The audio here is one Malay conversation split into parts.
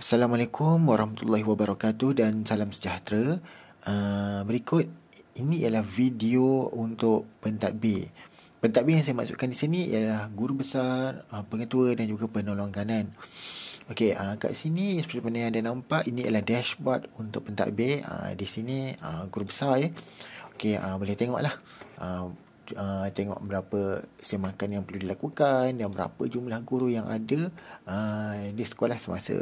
Assalamualaikum warahmatullahi wabarakatuh dan salam sejahtera. Berikut ini ialah video untuk pentadbir. Pentadbir yang saya maksudkan di sini ialah guru besar, pengetua dan juga penolong kanan. Okey, kat sini seperti mana yang anda nampak, ini ialah dashboard untuk pentadbir. Di sini guru besar ya. Okey, boleh tengoklah. Tengok berapa semakan yang perlu dilakukan dan berapa jumlah guru yang ada di sekolah semasa.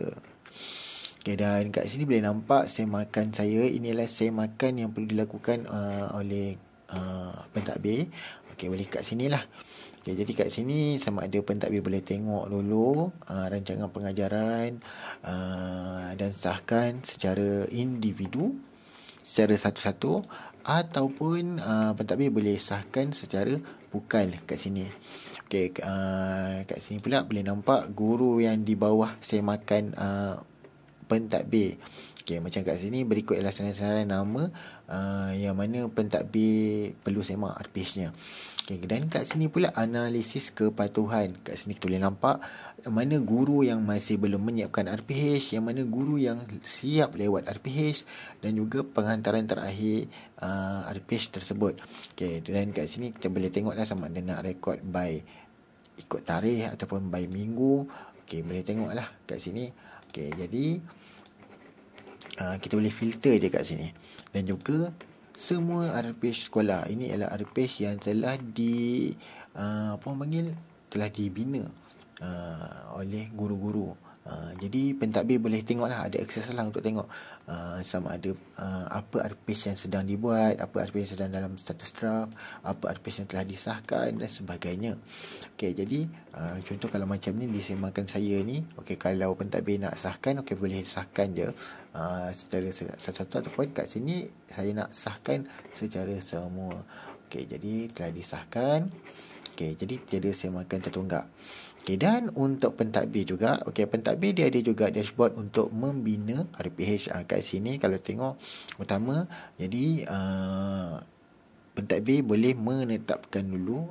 Okay, dan kat sini boleh nampak semakan saya. Inilah semakan yang perlu dilakukan oleh pentadbir. Okey, boleh kat sini lah. Okay, jadi kat sini sama ada pentadbir boleh tengok dulu rancangan pengajaran dan sahkan secara individu, secara satu-satu, ataupun pentadbir boleh sahkan secara pukal kat sini. Okey, kat sini pula boleh nampak guru yang di bawah semakan pentadbir. Okey, macam kat sini berikut ialah senarai-senarai nama yang mana pentadbir perlu semak RPH-nya. Okey, dan kat sini pula analisis kepatuhan. Kat sini kita boleh nampak mana guru yang masih belum menyiapkan RPH, yang mana guru yang siap lewat RPH, dan juga penghantaran terakhir RPH tersebut. Okey, dan kat sini kita boleh tengoklah sama ada nak rekod by ikut tarikh ataupun by minggu. Okey, boleh tengoklah kat sini. Okey, jadi kita boleh filter je kat sini. Dan juga semua RPH sekolah ini ialah RPH yang telah telah dibina oleh guru-guru. Jadi pentadbir boleh tengoklah, ada akses lah untuk tengok sama ada apa RPH yang sedang dibuat, apa RPH yang sedang dalam status draft, apa RPH yang telah disahkan dan sebagainya. Okey, jadi contoh kalau macam ni disemakan saya ni, okey, kalau pentadbir nak sahkan, okey, boleh sahkan je secara satu-satu, ataupun kat sini saya nak sahkan secara semua. Okey, jadi telah disahkan. Okey, jadi tiada semakan tertunggak. Okey, dan untuk pentadbir juga, okey, pentadbir dia ada juga dashboard untuk membina RPH. Kat sini kalau tengok utama, jadi pentadbir boleh menetapkan dulu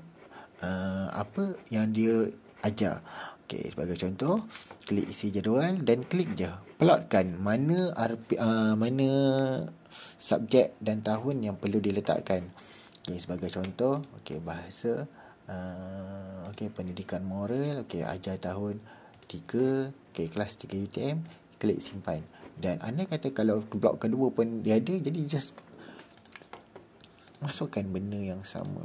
apa yang dia ajar. Okey, sebagai contoh, klik isi jadual dan klik je plotkan mana mana subjek dan tahun yang perlu diletakkan. Okey, sebagai contoh, okey, bahasa, okey, pendidikan moral, okey, ajar tahun 3, okey, kelas 3 UTM, klik simpan. Dan anda kata kalau blok kedua pun dia ada, jadi just masukkan benda yang sama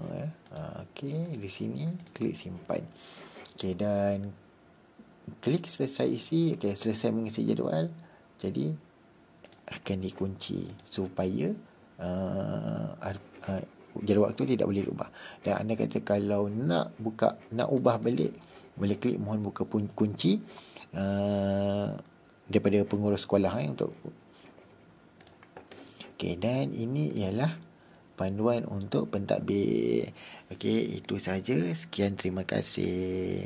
okey, di sini klik simpan. Okey, dan klik selesai isi. Okey, selesai mengisi jadual. Jadi akan dikunci supaya jadual waktu tidak boleh diubah. Dan anda kata kalau nak ubah balik, boleh klik mohon buka kunci daripada pengurus sekolah untuk. Okey, dan ini ialah panduan untuk pentadbir. Okey, itu sahaja. Sekian, terima kasih.